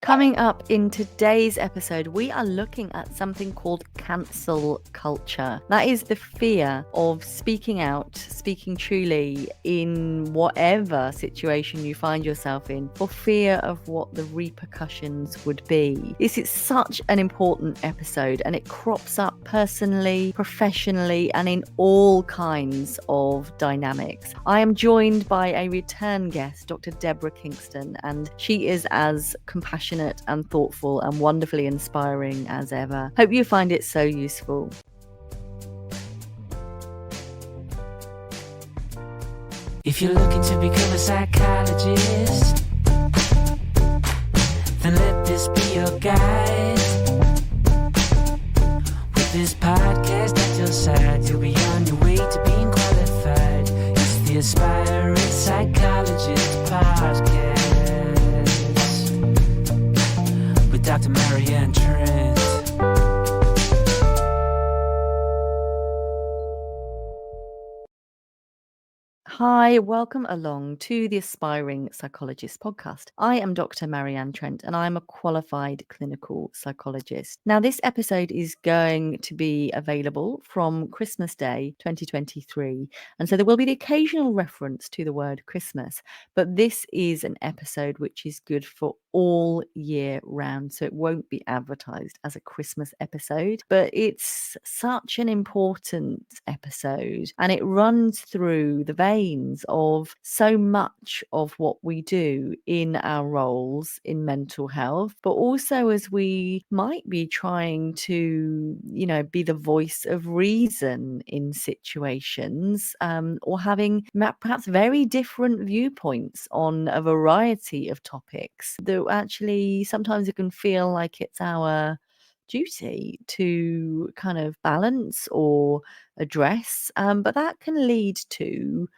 Coming up in today's episode, we are looking at something called cancel culture. That is the fear of speaking out, speaking truly in whatever situation you find yourself in, for fear of what the repercussions would be. This is such an important episode, and it crops up personally, professionally, and in all kinds of dynamics. I am joined by a return guest, Dr. Deborah Kingston, and she is as compassionate and thoughtful and wonderfully inspiring as ever. Hope you find it so useful. If you're looking to become a psychologist, then let this be your guide. With this podcast at your side, you'll be on your way to being qualified. It's the Aspiring Psychologist Podcast with Dr. Marianne Trent. Hi, welcome along to the Aspiring Psychologist podcast. I am Dr. Marianne Trent, and I'm a qualified clinical psychologist. Now, this episode is going to be available from Christmas Day 2023, and so there will be the occasional reference to the word Christmas, but this is an episode which is good for all year round, so it won't be advertised as a Christmas episode, but it's such an important episode, and it runs through the vein of so much of what we do in our roles in mental health, but also as we might be trying to, be the voice of reason in situations, or having perhaps very different viewpoints on a variety of topics that actually sometimes it can feel like it's our duty to kind of balance or address, but that can lead to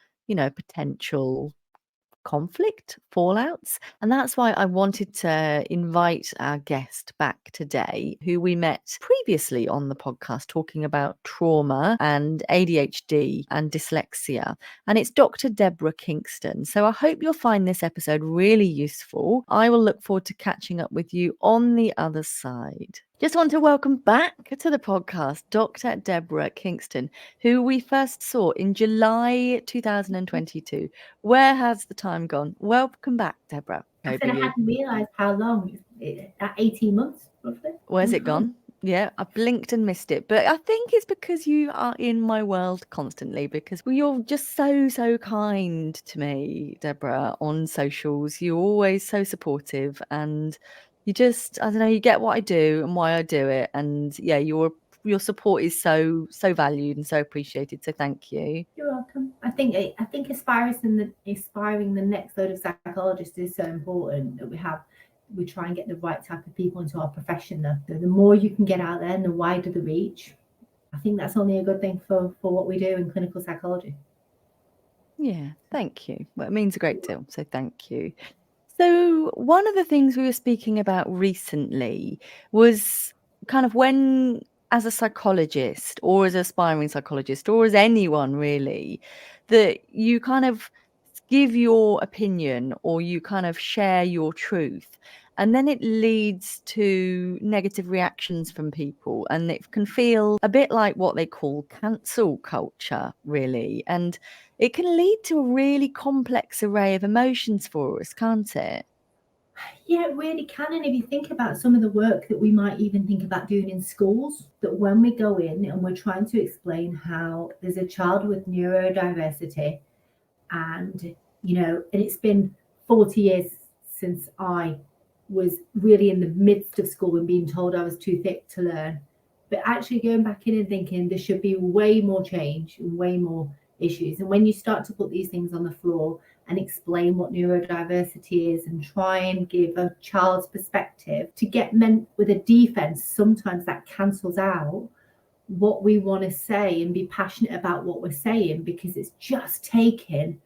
potential conflict, fallouts. And that's why I wanted to invite our guest back today, who we met previously on the podcast talking about trauma and ADHD and dyslexia. And it's Dr. Deborah Kingston. So I hope you'll find this episode really useful. I will look forward to catching up with you on the other side. Just want to welcome back to the podcast Dr. Deborah Kingston, who we first saw in July 2022. Where has the time gone? Welcome back, Deborah. I said I hadn't realised how long. 18 months, roughly. Where's it gone? Yeah, I blinked and missed it. But I think it's because you are in my world constantly, because you're just so kind to me, Deborah, on socials. You're always so supportive, and you just, I don't know, you get what I do and why I do it. And yeah, your support is so valued and so appreciated. So thank you. You're welcome. I think inspiring the next load of psychologists is so important that we try and get the right type of people into our profession. The more you can get out there and the wider the reach, I think that's only a good thing for what we do in clinical psychology. Yeah, thank you. Well, it means a great deal. So thank you. So one of the things we were speaking about recently was kind of when, as a psychologist or as an aspiring psychologist or as anyone really, that you kind of give your opinion or you kind of share your truth, and then it leads to negative reactions from people, and it can feel a bit like what they call cancel culture, really. And it can lead to a really complex array of emotions for us, can't it? Yeah, it really can. And if you think about some of the work that we might even think about doing in schools, that when we go in and we're trying to explain how there's a child with neurodiversity, and and it's been 40 years since I was really in the midst of school and being told I was too thick to learn, but actually going back in and thinking there should be way more change and way more issues. And when you start to put these things on the floor and explain what neurodiversity is and try and give a child's perspective to get meant with a defense, sometimes that cancels out what we want to say and be passionate about what we're saying, because it's just taken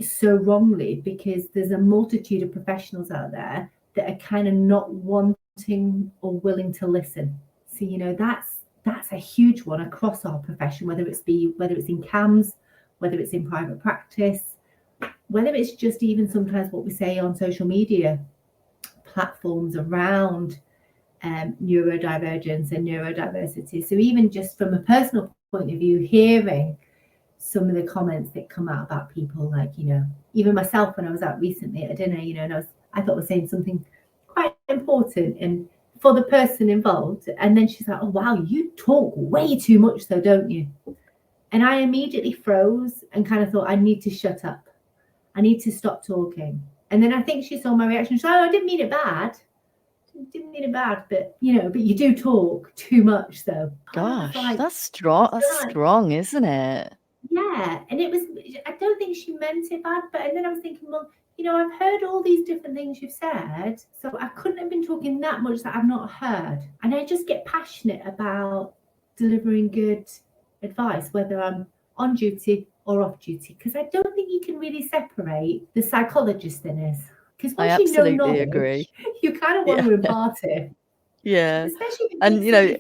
so wrongly, because there's a multitude of professionals out there that are kind of not wanting or willing to listen. So that's a huge one across our profession, whether it's in CAMS, whether it's in private practice, whether it's just even sometimes what we say on social media platforms around neurodivergence and neurodiversity. So even just from a personal point of view, hearing some of the comments that come out about people, like, you know, even myself when I was out recently at a dinner, you know, and I thought I was saying something quite important and for the person involved, and then she's like, oh wow, you talk way too much though, don't you? And I immediately froze and kind of thought, I need to shut up, I need to stop talking. And then I think she saw my reaction. She's like, oh, I didn't mean it bad, but you know, but you do talk too much though. Gosh, like, that's strong, isn't it? Yeah, and it was, I don't think she meant it bad, but and then I was thinking, well, you know, I've heard all these different things you've said, so I couldn't have been talking that much that I've not heard. And I just get passionate about delivering good advice, whether I'm on duty or off duty, because I don't think you can really separate the psychologist in this. Because once you know knowledge, agree. You kind of want to impart it. Yeah, especially if and you know,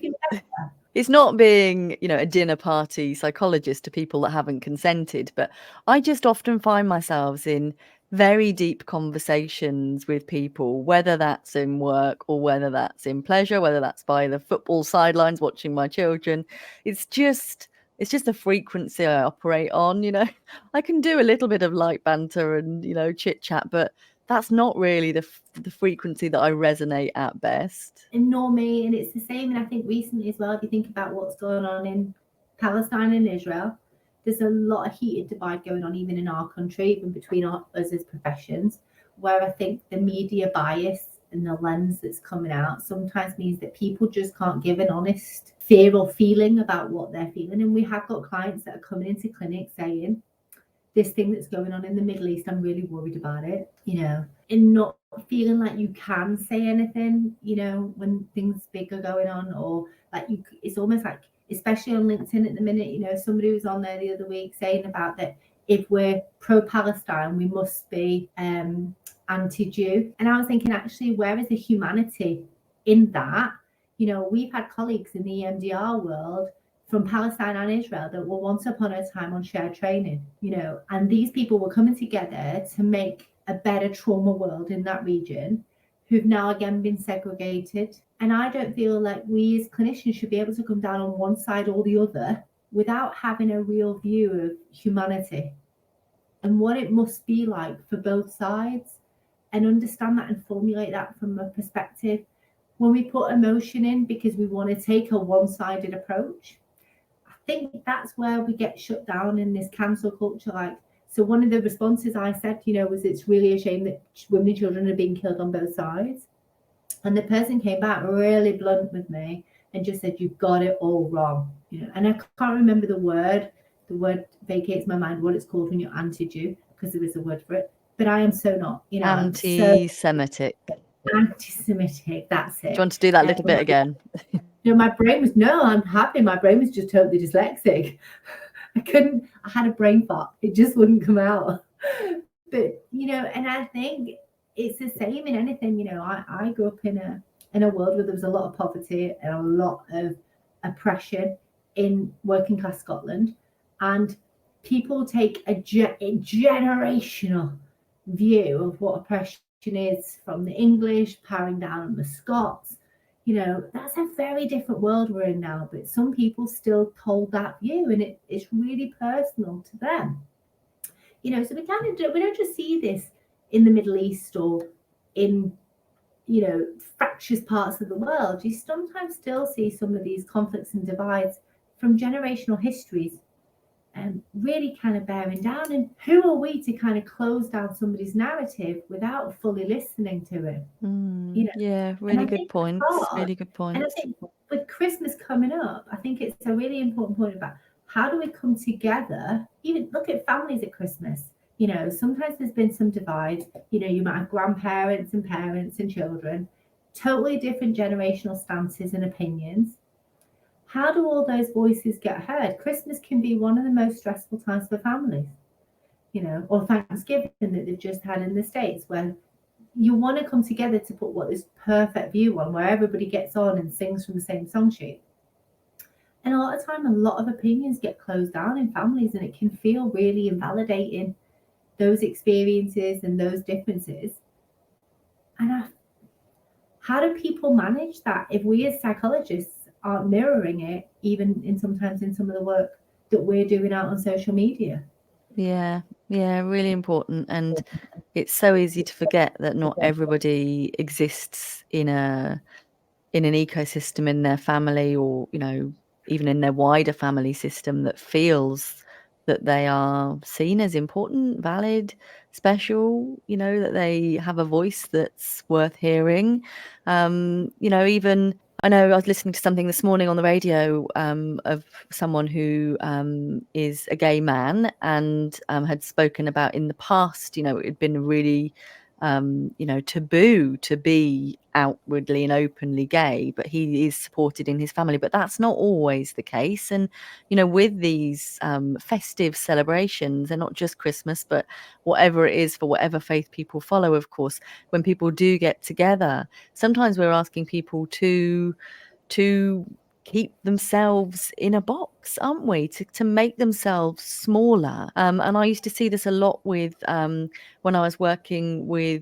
it's not being, you know, a dinner party psychologist to people that haven't consented, but I just often find myself in very deep conversations with people, whether that's in work or whether that's in pleasure, whether that's by the football sidelines watching my children. It's just a frequency I operate on, you know. I can do a little bit of light banter and, you know, chit chat, but that's not really the frequency that I resonate at best. And nor me, and it's the same. And I think recently as well, if you think about what's going on in Palestine and Israel, there's a lot of heated divide going on even in our country, even between us as professions, where I think the media bias and the lens that's coming out sometimes means that people just can't give an honest fear or feeling about what they're feeling. And we have got clients that are coming into clinic saying, this thing that's going on in the Middle East, I'm really worried about it, you know, and not feeling like you can say anything, you know, when things big are going on, or like it's almost like, especially on LinkedIn at the minute, you know, somebody was on there the other week saying about that if we're pro-Palestine, we must be anti-Jew. And I was thinking, actually, where is the humanity in that? You know, we've had colleagues in the EMDR world from Palestine and Israel that were once upon a time on shared training, you know, and these people were coming together to make a better trauma world in that region, who've now again been segregated. And I don't feel like we as clinicians should be able to come down on one side or the other without having a real view of humanity and what it must be like for both sides, and understand that and formulate that from a perspective. When we put emotion in because we want to take a one-sided approach, I think that's where we get shut down in this cancel culture. Like, so one of the responses I said, you know, was it's really a shame that women and children are being killed on both sides. And the person came back really blunt with me and just said, you've got it all wrong. You know, and I can't remember the word vacates my mind, what it's called when you're anti-Jew, because there is a word for it. But I am so not, you know. Anti-Semitic. Anti-Semitic, that's it. Do you want to do that little bit again? You know, my brain was, no, I'm happy. My brain was just totally dyslexic. I had a brain fart. It just wouldn't come out. But, you know, and I think it's the same in anything. You know, I grew up in a world where there was a lot of poverty and a lot of oppression in working class Scotland. And people take a generational view of what oppression is from the English, powering down on the Scots. You know, that's a very different world we're in now, but some people still hold that view, and it's really personal to them. You know, so we don't just see this in the Middle East or in, you know, fractious parts of the world. You sometimes still see some of these conflicts and divides from generational histories and really kind of bearing down. And who are we to kind of close down somebody's narrative without fully listening to it? You know? Yeah, really good points. Really good points. And I think with Christmas coming up, I think it's a really important point about how do we come together? Even look at families at Christmas. You know, sometimes there's been some divide. You know, you might have grandparents and parents and children, totally different generational stances and opinions. How do all those voices get heard? Christmas can be one of the most stressful times for families, you know, or Thanksgiving that they've just had in the States, where you want to come together to put what this perfect view on, where everybody gets on and sings from the same song sheet. And a lot of time, a lot of opinions get closed down in families, and it can feel really invalidating, those experiences and those differences. And How do people manage that if we as psychologists aren't mirroring it, even sometimes in some of the work that we're doing out on social media? Yeah, really important. And it's so easy to forget that not everybody exists in an ecosystem in their family, or, you know, even in their wider family system, that feels that they are seen as important, valid, special, you know, that they have a voice that's worth hearing. You know, even I know I was listening to something this morning on the radio of someone who is a gay man, and had spoken about in the past, you know, it had been really you know, taboo to be outwardly and openly gay, but he is supported in his family. But that's not always the case. And, you know, with these festive celebrations, and not just Christmas, but whatever it is for whatever faith people follow, of course, when people do get together, sometimes we're asking people to keep themselves in a box, aren't we? To make themselves smaller. And I used to see this a lot with when I was working with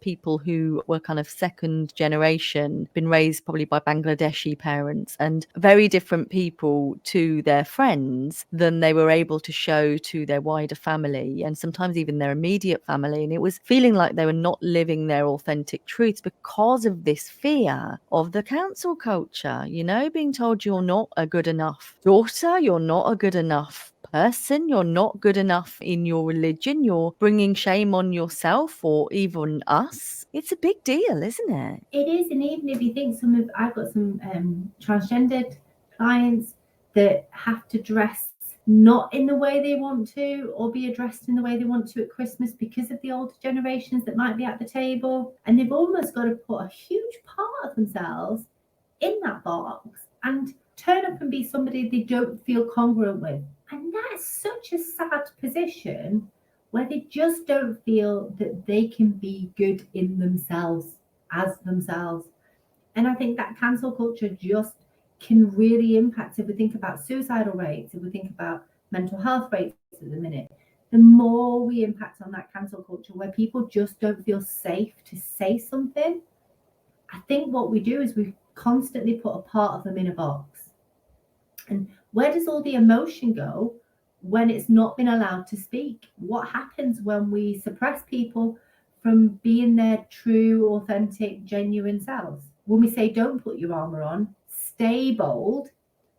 people who were kind of second generation, been raised probably by Bangladeshi parents, and very different people to their friends than they were able to show to their wider family, and sometimes even their immediate family. And it was feeling like they were not living their authentic truths because of this fear of the cancel culture, you know, being told you're not a good enough daughter, you're not a good enough person, you're not good enough in your religion, you're bringing shame on yourself or even us. It's a big deal, isn't it? It is. And even if you think I've got some transgendered clients that have to dress not in the way they want to, or be addressed in the way they want to at Christmas because of the older generations that might be at the table, and they've almost got to put a huge part of themselves in that box and turn up and be somebody they don't feel congruent with. And that's such a sad position, where they just don't feel that they can be good in themselves, as themselves. And I think that cancel culture just can really impact. If we think about suicidal rates, if we think about mental health rates at the minute, the more we impact on that cancel culture, where people just don't feel safe to say something, I think what we do is we constantly put a part of them in a box. And where does all the emotion go when it's not been allowed to speak? What happens when we suppress people from being their true, authentic, genuine selves? When we say, don't put your armor on, stay bold,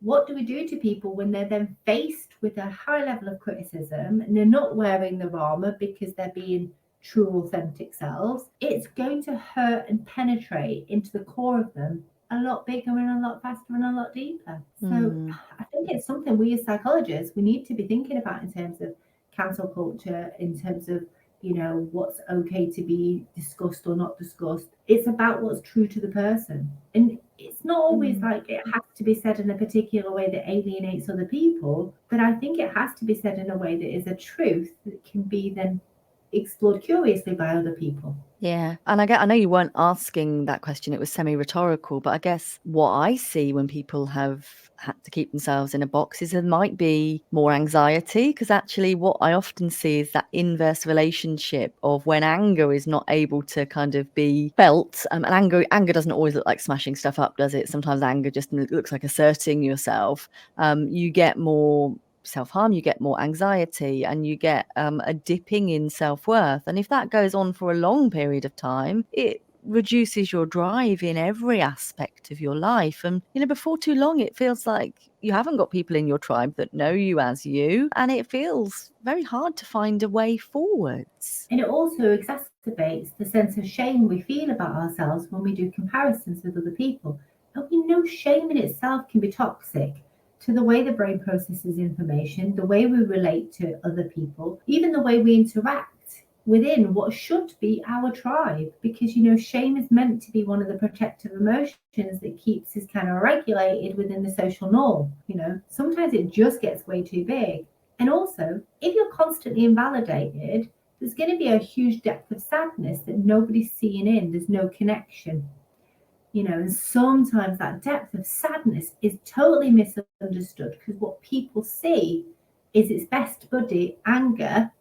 what do we do to people when they're then faced with a high level of criticism and they're not wearing their armor because they're being true, authentic selves? It's going to hurt and penetrate into the core of them a lot bigger and a lot faster and a lot deeper. So I think it's something we as psychologists, we need to be thinking about in terms of cancel culture, in terms of, you know, what's okay to be discussed or not discussed. It's about what's true to the person. And it's not always like it has to be said in a particular way that alienates other people, but I think it has to be said in a way that is a truth that can be then explored curiously by other people. Yeah. And I know you weren't asking that question, it was semi-rhetorical, but I guess what I see when people have had to keep themselves in a box is there might be more anxiety, because actually what I often see is that inverse relationship of when anger is not able to kind of be felt. And anger doesn't always look like smashing stuff up, does it? Sometimes anger just looks like asserting yourself. You get more self-harm, you get more anxiety, and you get a dipping in self-worth. And if that goes on for a long period of time, it reduces your drive in every aspect of your life. And, you know, before too long, it feels like you haven't got people in your tribe that know you as you, and it feels very hard to find a way forwards. And it also exacerbates the sense of shame we feel about ourselves when we do comparisons with other people. And we know shame in itself can be toxic to the way the brain processes information, the way we relate to other people, even the way we interact within what should be our tribe. Because, you know, shame is meant to be one of the protective emotions that keeps us kind of regulated within the social norm. You know, sometimes it just gets way too big. And also, if you're constantly invalidated, there's going to be a huge depth of sadness that nobody's seeing in. There's no connection. You know, and sometimes that depth of sadness is totally misunderstood, because what people see is its best buddy, anger,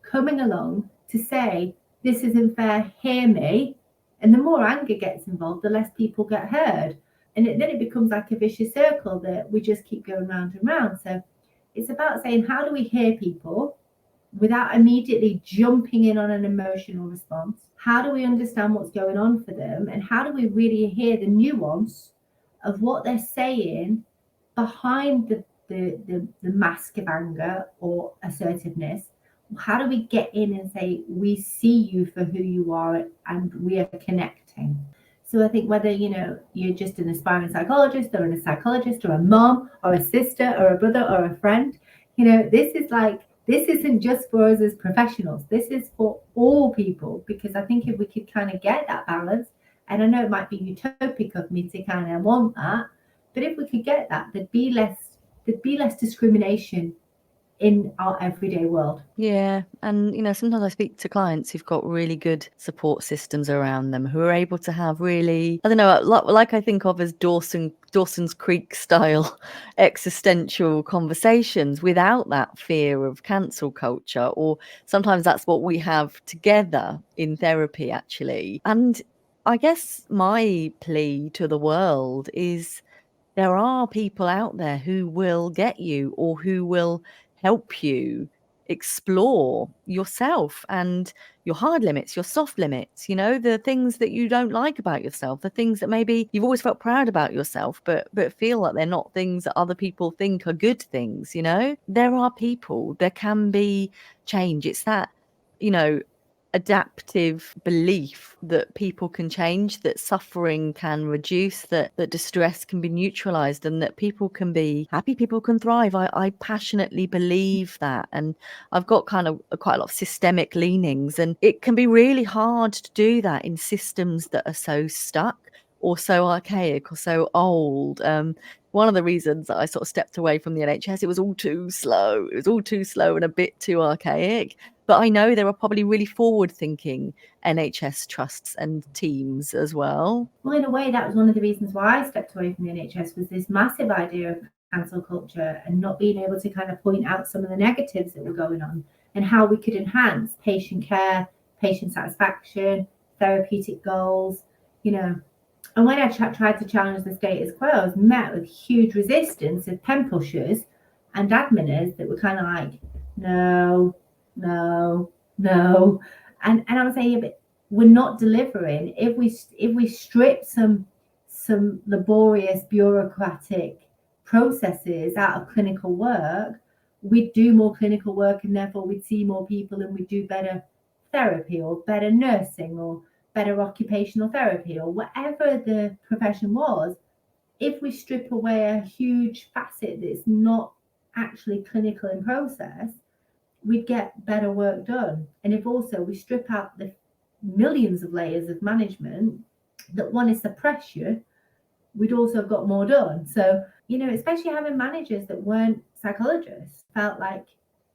coming along to say, this isn't fair, hear me, And the more anger gets involved, the less people get heard. And then it becomes like a vicious circle that we just keep going round and round. So it's about saying, how do we hear people without immediately jumping in on an emotional response? How do we understand what's going on for them? And how do we really hear the nuance of what they're saying behind the mask of anger or assertiveness? How do we get in and say, we see you for who you are and we are connecting? So I think whether, you're just an aspiring psychologist or a psychologist or a mom or a sister or a brother or a friend, this isn't just for us as professionals. This is for all people, because I think if we could kind of get that balance, and I know it might be utopic of me to kind of want that, but if we could get that, there'd be less discrimination in our everyday world. Yeah. And, sometimes I speak to clients who've got really good support systems around them, who are able to have really, I don't know, like I think of as Dawson's Creek style existential conversations without that fear of cancel culture. Or sometimes that's what we have together in therapy, actually. And I guess my plea to the world is, there are people out there who will get you, or who will help you explore yourself and your hard limits, your soft limits, the things that you don't like about yourself, the things that maybe you've always felt proud about yourself, but feel like they're not things that other people think are good things. There are people, there can be change. It's that, adaptive belief that people can change, that suffering can reduce, that distress can be neutralized, and that people can be happy, people can thrive. I passionately believe that, and I've got kind of quite a lot of systemic leanings, and it can be really hard to do that in systems that are so stuck or so archaic or so old. One of the reasons that I sort of stepped away from the NHS, it was all too slow. It was all too slow and a bit too archaic. But I know there are probably really forward-thinking NHS trusts and teams as well. Well, in a way, that was one of the reasons why I stepped away from the NHS, was this massive idea of cancel culture and not being able to kind of point out some of the negatives that were going on and how we could enhance patient care, patient satisfaction, therapeutic goals, And when I tried to challenge the status quo, I was met with huge resistance of pen pushers and adminers that were kind of like, no. And I was saying, yeah, but we're not delivering. If we strip some laborious bureaucratic processes out of clinical work, we'd do more clinical work, and therefore we'd see more people, and we'd do better therapy or better nursing or better occupational therapy or whatever the profession was. If we strip away a huge facet that's not actually clinical in process, we'd get better work done. And if also we strip out the millions of layers of management that want to suppress you, we'd also have got more done. So, especially having managers that weren't psychologists, felt like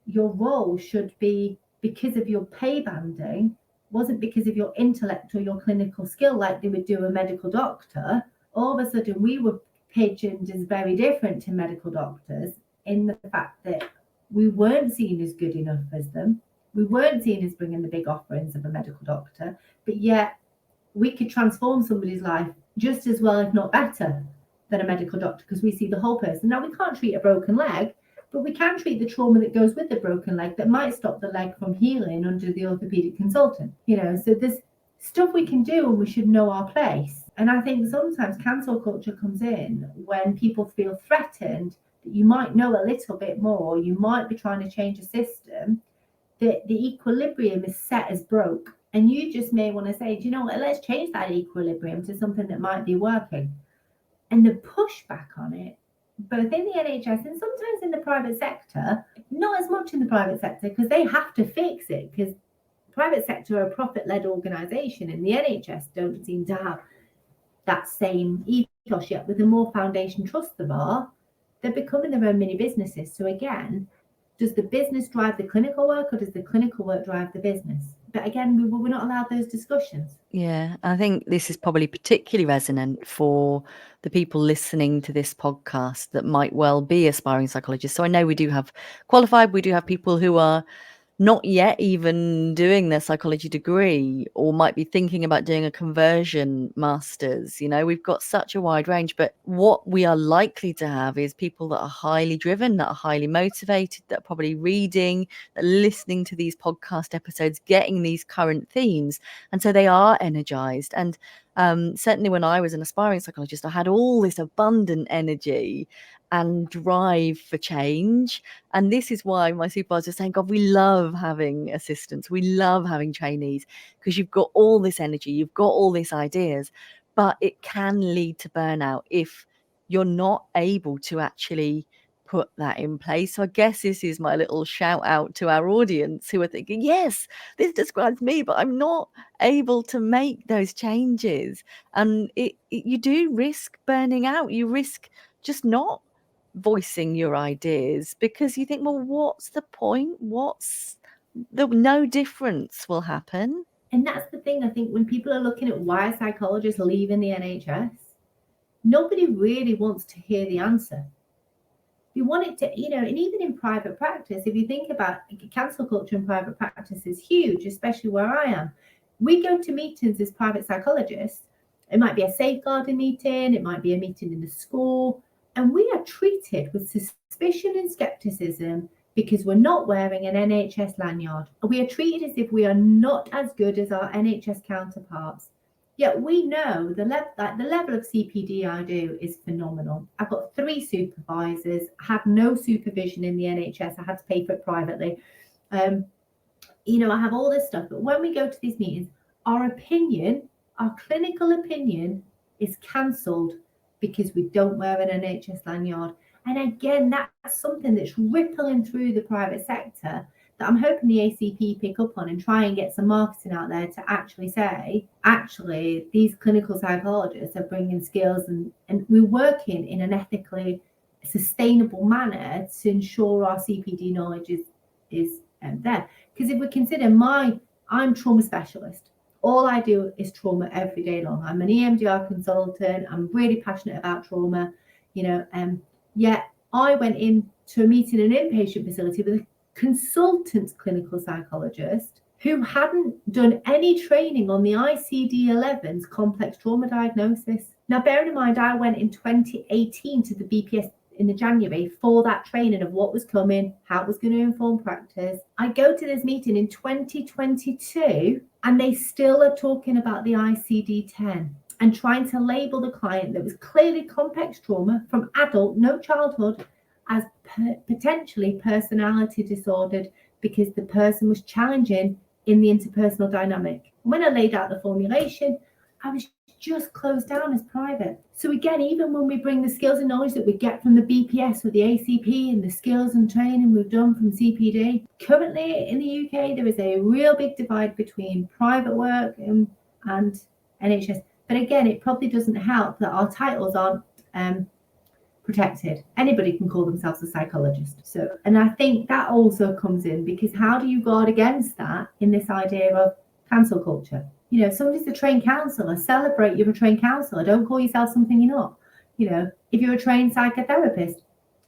your role should be because of your pay banding, wasn't because of your intellect or your clinical skill like they would do a medical doctor. All of a sudden we were pigeoned as very different to medical doctors, in the fact that we weren't seen as good enough as them. We weren't seen as bringing the big offerings of a medical doctor, but yet we could transform somebody's life just as well, if not better, than a medical doctor, because we see the whole person. Now, we can't treat a broken leg, but we can treat the trauma that goes with the broken leg that might stop the leg from healing under the orthopedic consultant. So there's stuff we can do, and we should know our place. And I think sometimes cancel culture comes in when people feel threatened that you might know a little bit more, you might be trying to change a system, that the equilibrium is set as broke. And you just may want to say, do you know what, let's change that equilibrium to something that might be working. And the pushback on it, both in the NHS and sometimes in the private sector, not as much in the private sector, because they have to fix it, because private sector are a profit-led organisation, and the NHS don't seem to have that same ethos yet. With the more foundation trusts there are, they're becoming their own mini businesses. So again, does the business drive the clinical work, or does the clinical work drive the business? But again, we're not allowed those discussions. Yeah, I think this is probably particularly resonant for the people listening to this podcast that might well be aspiring psychologists. So I know we do have qualified, we do have people who are not yet even doing their psychology degree, or might be thinking about doing a conversion master's. We've got such a wide range, but what we are likely to have is people that are highly driven, that are highly motivated, that are probably reading, that are listening to these podcast episodes, getting these current themes, and so they are energized. And certainly when I was an aspiring psychologist, I had all this abundant energy and drive for change. And this is why my supervisors are saying, God, we love having assistants, we love having trainees, because you've got all this energy, you've got all these ideas, but it can lead to burnout if you're not able to actually put that in place. So I guess this is my little shout out to our audience who are thinking, yes, this describes me, but I'm not able to make those changes. And you do risk burning out. You risk just not voicing your ideas because you think, well, what's the point? No difference will happen. And that's the thing. I think when people are looking at why psychologists leaving the NHS, nobody really wants to hear the answer. You want it to, and even in private practice, if you think about cancel culture in private practice is huge, especially where I am. We go to meetings as private psychologists. It might be a safeguarding meeting, it might be a meeting in the school, and we are treated with suspicion and skepticism because we're not wearing an NHS lanyard. We are treated as if we are not as good as our NHS counterparts. Yet we know the level of CPD I do is phenomenal. I've got 3 supervisors. I had no supervision in the NHS. I had to pay for it privately. I have all this stuff. But when we go to these meetings, our clinical opinion is cancelled because we don't wear an NHS lanyard. And again, that's something that's rippling through the private sector that I'm hoping the ACP pick up on and try and get some marketing out there to actually say, these clinical psychologists are bringing skills and we're working in an ethically sustainable manner to ensure our CPD knowledge is there. Because if we consider I'm trauma specialist. All I do is trauma every day long. I'm an EMDR consultant. I'm really passionate about trauma, yet I went into a meeting in an inpatient facility with a consultant clinical psychologist who hadn't done any training on the ICD-11's complex trauma diagnosis. Now, bearing in mind, I went in 2018 to the BPS in the January for that training of what was coming, how it was going to inform practice. I go to this meeting in 2022 and they still are talking about the ICD-10 and trying to label the client that was clearly complex trauma from adult, no childhood, as potentially personality disordered because the person was challenging in the interpersonal dynamic. When I laid out the formulation, I was just closed down as private. So again, even when we bring the skills and knowledge that we get from the BPS or the ACP and the skills and training we've done from CPD, currently in the UK, there is a real big divide between private work and NHS. But again, it probably doesn't help that our titles aren't protected. Anybody can call themselves a psychologist. And I think that also comes in because how do you guard against that in this idea of cancel culture? Somebody's a trained counsellor. Celebrate you're a trained counsellor. Don't call yourself something you're not. If you're a trained psychotherapist,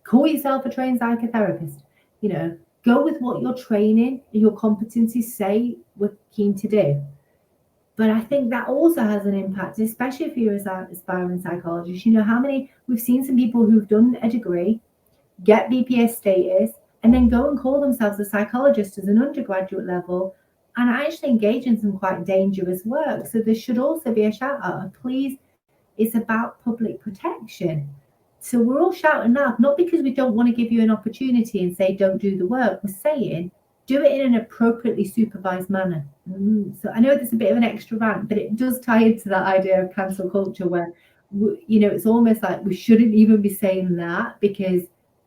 call yourself a trained psychotherapist. Go with what your training and your competencies say we're keen to do. But I think that also has an impact, especially if you're an aspiring psychologist. We've seen some people who've done a degree, get BPS status, and then go and call themselves a psychologist as an undergraduate level and actually engage in some quite dangerous work. So there should also be a shout out. Please, it's about public protection. So we're all shouting out, not because we don't want to give you an opportunity and say, don't do the work. We're saying, do it in an appropriately supervised manner. So I know there's a bit of an extra rant, but it does tie into that idea of cancel culture where, it's almost like we shouldn't even be saying that because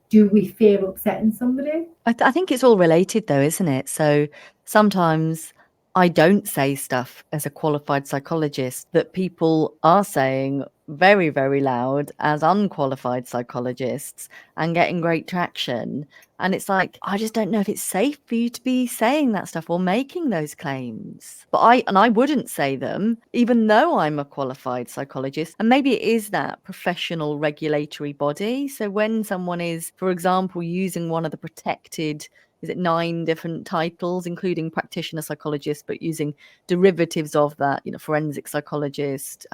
do we fear upsetting somebody? I think it's all related though, isn't it? So sometimes I don't say stuff as a qualified psychologist that people are saying very, very loud as unqualified psychologists and getting great traction. And it's like, I just don't know if it's safe for you to be saying that stuff or making those claims. But I wouldn't say them, even though I'm a qualified psychologist. And maybe it is that professional regulatory body. So when someone is, for example, using one of the protected is it 9 different titles, including practitioner psychologist, but using derivatives of that, forensic psychologist,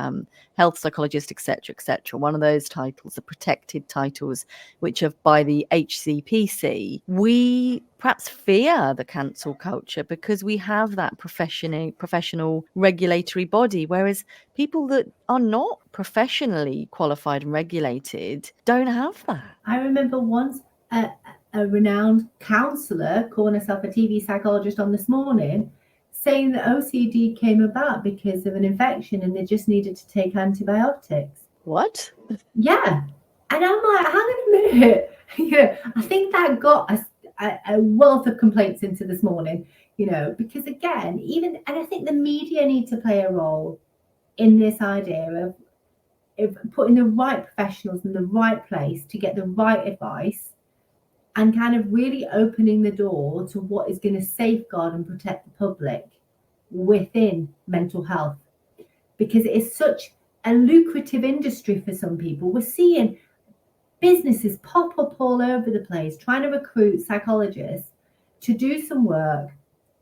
health psychologist, etc. One of those titles, the protected titles, which are by the HCPC. We perhaps fear the cancel culture because we have that professional regulatory body, whereas people that are not professionally qualified and regulated don't have that. I remember once a renowned counsellor calling herself a TV psychologist on This Morning, saying that OCD came about because of an infection and they just needed to take antibiotics. What? Yeah. And I'm like, hang on a minute. I think that got a wealth of complaints into This Morning, because again, and I think the media need to play a role in this idea of putting the right professionals in the right place to get the right advice and kind of really opening the door to what is going to safeguard and protect the public within mental health, because it is such a lucrative industry for some people. We're seeing businesses pop up all over the place trying to recruit psychologists to do some work,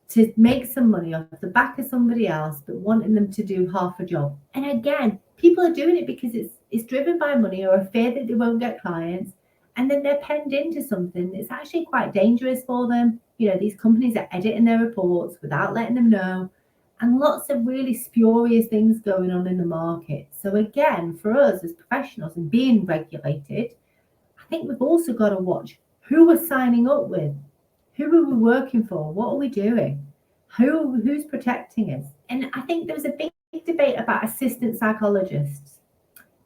to make some money off the back of somebody else, but wanting them to do half a job. And again, people are doing it because it's driven by money or a fear that they won't get clients. And then they're penned into something that's actually quite dangerous for them. These companies are editing their reports without letting them know. And lots of really spurious things going on in the market. So again, for us as professionals and being regulated, I think we've also got to watch who we're signing up with. Who are we working for? What are we doing? Who's protecting us? And I think there was a big debate about assistant psychologists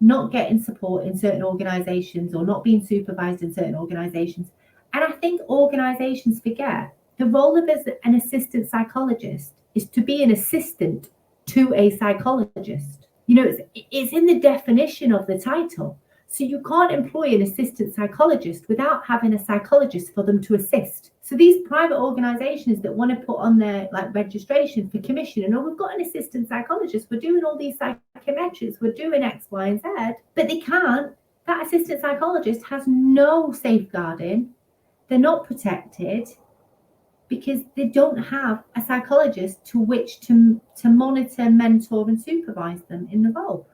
not getting support in certain organizations or not being supervised in certain organizations. And I think organizations forget the role of an assistant psychologist is to be an assistant to a psychologist. It's in the definition of the title. So you can't employ an assistant psychologist without having a psychologist for them to assist. So these private organizations that want to put on their registration for commission, and we've got an assistant psychologist, we're doing all these psychometrics, we're doing X, Y, and Z, but they can't. That assistant psychologist has no safeguarding. They're not protected because they don't have a psychologist to which to monitor, mentor, and supervise them in the role.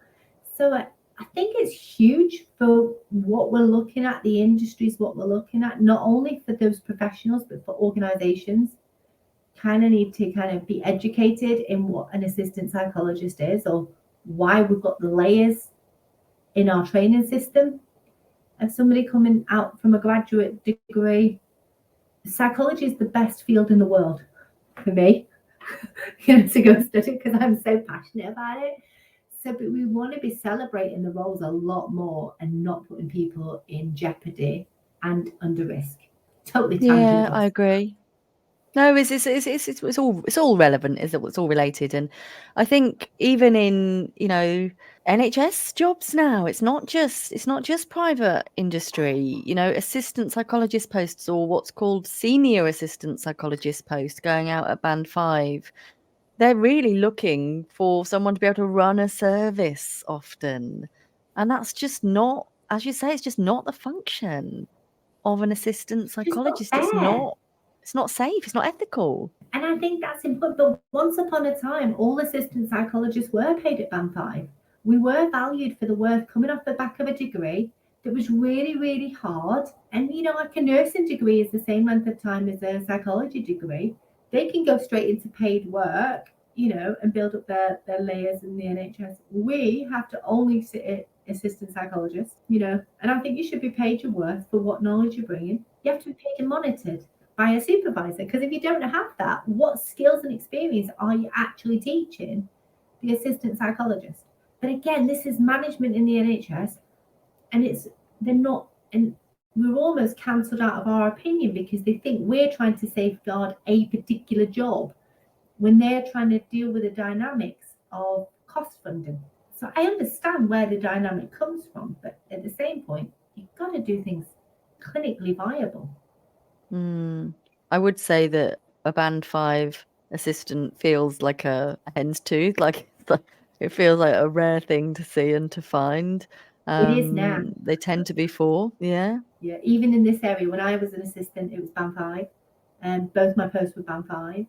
So I think it's huge for what we're looking at, the industries, what we're looking at, not only for those professionals, but for organizations. Kind of need to be educated in what an assistant psychologist is or why we've got the layers in our training system. As somebody coming out from a graduate degree, psychology is the best field in the world for me to go study because I'm so passionate about it. So, but we want to be celebrating the roles a lot more and not putting people in jeopardy and under risk. Totally tangent. Yeah, I agree. No, it's all relevant, is it? It's all related, and I think even in NHS jobs now, it's not just private industry. Assistant psychologist posts or what's called senior assistant psychologist posts going out at band 5. They're really looking for someone to be able to run a service often. And that's just not, as you say, it's just not the function of an assistant psychologist. It's not safe. It's not ethical. And I think that's important. But once upon a time, all assistant psychologists were paid at band 5. We were valued for the work coming off the back of a degree that was really, really hard. And, like a nursing degree is the same length of time as a psychology degree. They can go straight into paid work, and build up their layers in the NHS. We have to only sit at assistant psychologists, and I think you should be paid your worth for what knowledge you're bringing. You have to be paid and monitored by a supervisor, because if you don't have that, what skills and experience are you actually teaching the assistant psychologist? But again, this is management in the NHS, and they're not, and we're almost cancelled out of our opinion because they think we're trying to safeguard a particular job when they're trying to deal with the dynamics of cost funding. So I understand where the dynamic comes from, but at the same point, you've got to do things clinically viable. I would say that a band 5 assistant feels like a hen's tooth, it feels like a rare thing to see and to find. It is now. They tend to be 4, yeah. Yeah, even in this area, when I was an assistant, it was band 5. Both my posts were band 5.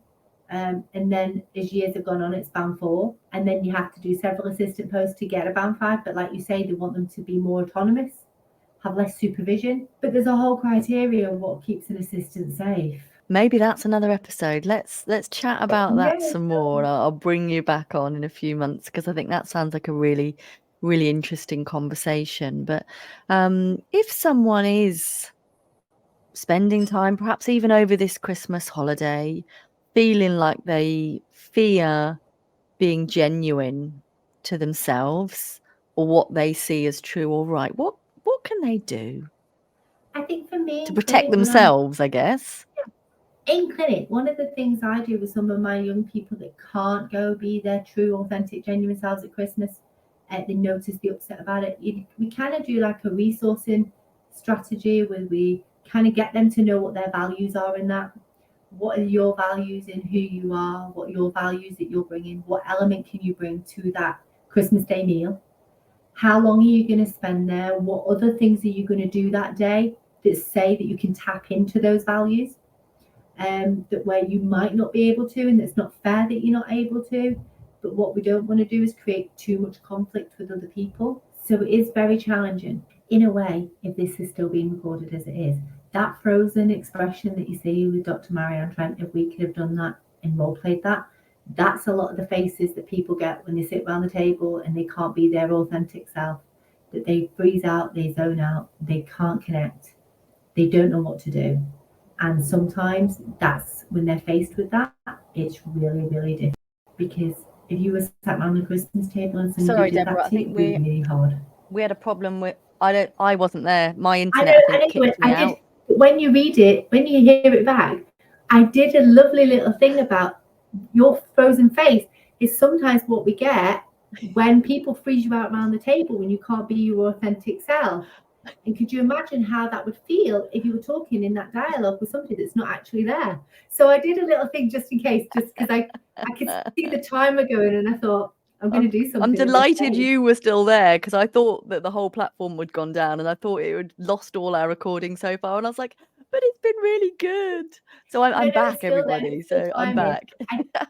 And then as years have gone on, it's band 4. And then you have to do several assistant posts to get a band 5. But like you say, they want them to be more autonomous, have less supervision. But there's a whole criteria of what keeps an assistant safe. Maybe that's another episode. Let's chat about that some more. I'll bring you back on in a few months, because I think that sounds like a really, really interesting conversation. But if someone is spending time, perhaps even over this Christmas holiday, feeling like they fear being genuine to themselves or what they see as true or right, what can they do? I think for me, to protect themselves, I guess. In clinic, one of the things I do with some of my young people that can't go be their true, authentic, genuine selves at Christmas, they notice the upset about it. We kind of do like a resourcing strategy where we kind of get them to know what their values are in that. What are your values in who you are? What are your values that you're bringing? What element can you bring to that Christmas Day meal? How long are you going to spend there? What other things are you going to do that day that say that you can tap into those values? That where you might not be able to, and it's not fair that you're not able to. But what we don't want to do is create too much conflict with other people. So it is very challenging. In a way, if this is still being recorded as it is, that frozen expression that you see with Dr. Marianne Trent, if we could have done that and role played that, that's a lot of the faces that people get when they sit around the table and they can't be their authentic self, that they freeze out, they zone out, they can't connect, they don't know what to do. And sometimes that's when they're faced with that, it's really, really difficult. Because if you were sat around the Christmas table and somebody did Deborah, that to you, it'd be really hard. We had a problem with, I wasn't there. My internet kicked me out. When you read it, when you hear it back, I did a lovely little thing about your frozen face is sometimes what we get when people freeze you out around the table when you can't be your authentic self. And could you imagine how that would feel if you were talking in that dialogue with somebody that's not actually there? So I did a little thing just in case, just because I could see the timer going, and I thought, I'm going to do something. I'm delighted you were still there, because I thought that the whole platform had gone down, and I thought it had lost all our recording so far. And I was like, but it's been really good. So I'm back, everybody. So I'm back.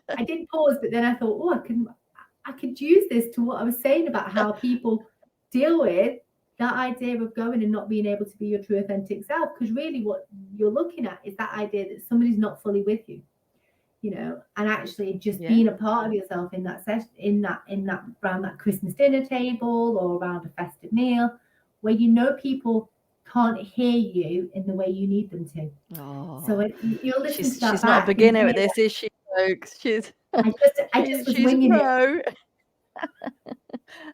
I did pause, but then I thought, oh, I could use this to what I was saying about how people deal with that idea of going and not being able to be your true authentic self. Because really what you're looking at is that idea that somebody's not fully with you, you know, and actually just being a part of yourself in that session, in that around that Christmas dinner table or around a festive meal, where you know people can't hear you in the way you need them to. So you're listening to that. She's not a beginner at this, is she, folks? She's she's a pro.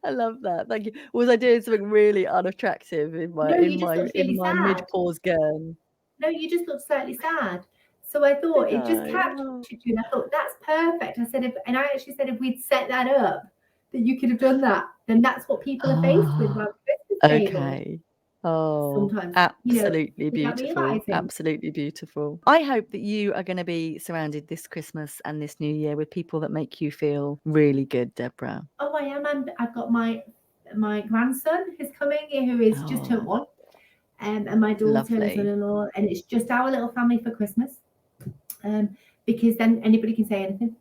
I love that. Thank you. Was I doing something really unattractive in my mid-pause game? No, you just looked slightly sad. So I thought it just captured you, and I thought that's perfect. I said, if we'd set that up, that you could have done that, then that's what people are faced with around Christmas table. Oh, sometimes, absolutely beautiful. Absolutely beautiful. I hope that you are going to be surrounded this Christmas and this New Year with people that make you feel really good, Deborah. Oh, I am. And I've got my grandson who's coming, who is just turned 1, and my daughter and son-in-law, and it's just our little family for Christmas. Because then anybody can say anything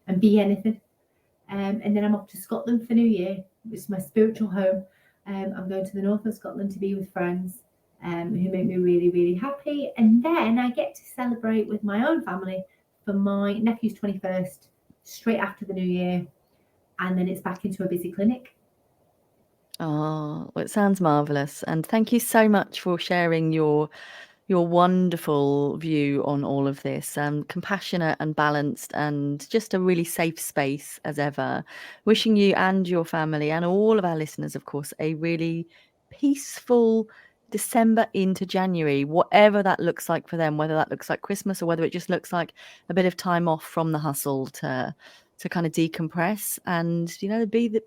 and be anything. And then I'm off to Scotland for New Year, which is my spiritual home. I'm going to the north of Scotland to be with friends who make me really, really happy. And then I get to celebrate with my own family for my nephew's 21st, straight after the New Year. And then it's back into a busy clinic. Oh, well, it sounds marvellous. And thank you so much for sharing your wonderful view on all of this, compassionate and balanced, and just a really safe space as ever. Wishing you and your family and all of our listeners, of course, a really peaceful December into January, whatever that looks like for them, whether that looks like Christmas or whether it just looks like a bit of time off from the hustle to kind of decompress and, you know,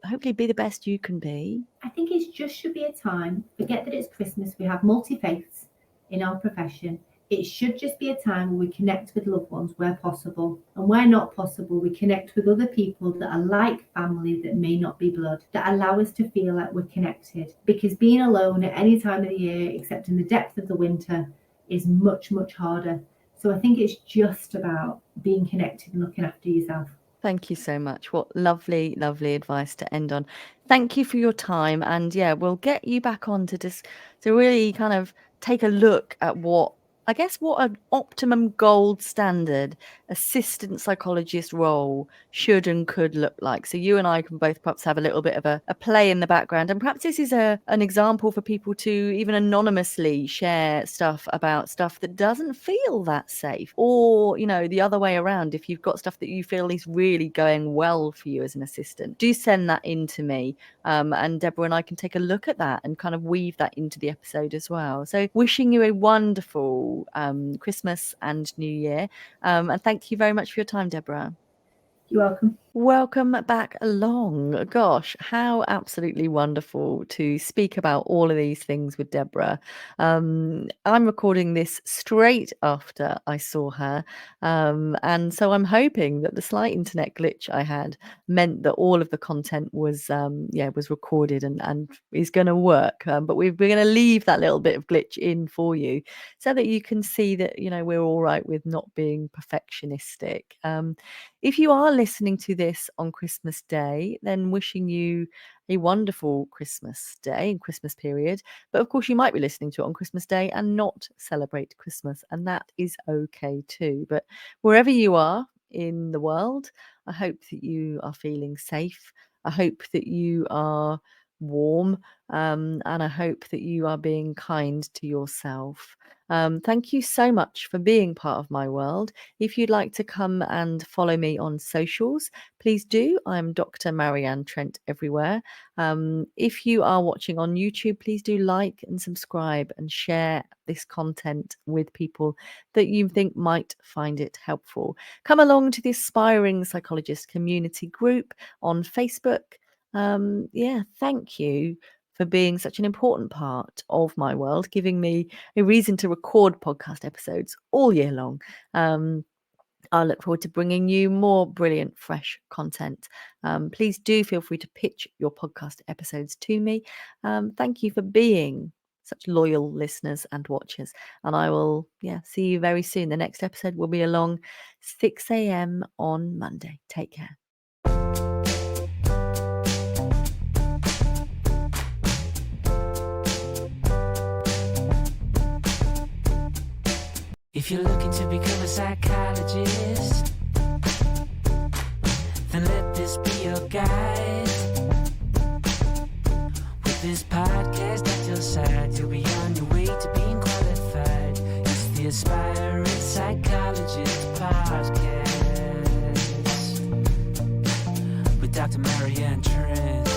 hopefully be the best you can be. I think it just should be a time, forget that it's Christmas, we have multi-faiths in our profession. It should just be a time where we connect with loved ones where possible, and where not possible, we connect with other people that are like family that may not be blood, that allow us to feel like we're connected. Because being alone at any time of the year, except in the depth of the winter, is much, much harder. So I think it's just about being connected and looking after yourself. Thank you so much. What lovely, lovely advice to end on. Thank you for your time. And yeah, we'll get you back on to really kind of take a look at what an optimum gold standard assistant psychologist role should and could look like. So you and I can both perhaps have a little bit of a play in the background. And perhaps this is an example for people to even anonymously share stuff about stuff that doesn't feel that safe. Or, the other way around, if you've got stuff that you feel is really going well for you as an assistant, do send that in to me. And Deborah and I can take a look at that and kind of weave that into the episode as well. So wishing you a wonderful Christmas and New Year. And thank you very much for your time, Deborah. You're welcome. Welcome back along. Gosh, how absolutely wonderful to speak about all of these things with Deborah. I'm recording this straight after I saw her. And so I'm hoping that the slight internet glitch I had meant that all of the content was recorded and is going to work. But we're going to leave that little bit of glitch in for you so that you can see that, we're all right with not being perfectionistic. If you are listening to this on Christmas Day, then wishing you a wonderful Christmas day and Christmas period. But of course, you might be listening to it on Christmas Day and not celebrate Christmas, and that is okay too. But wherever you are in the world, I hope that you are feeling safe. I hope that you are warm, and I hope that you are being kind to yourself. Thank you so much for being part of my world. If you'd like to come and follow me on socials, please do. I'm Dr. Marianne Trent everywhere. If you are watching on YouTube, please do like and subscribe and share this content with people that you think might find it helpful. Come along to the Aspiring Psychologist community group on Facebook. Thank you for being such an important part of my world, giving me a reason to record podcast episodes all year long. I look forward to bringing you more brilliant, fresh content. Please do feel free to pitch your podcast episodes to me. Thank you for being such loyal listeners and watchers. And I will see you very soon. The next episode will be along 6 a.m. on Monday. Take care. If you're looking to become a psychologist, then let this be your guide. With this podcast at your side, you'll be on your way to being qualified. It's the Aspiring Psychologist podcast with Dr. Marianne Trent.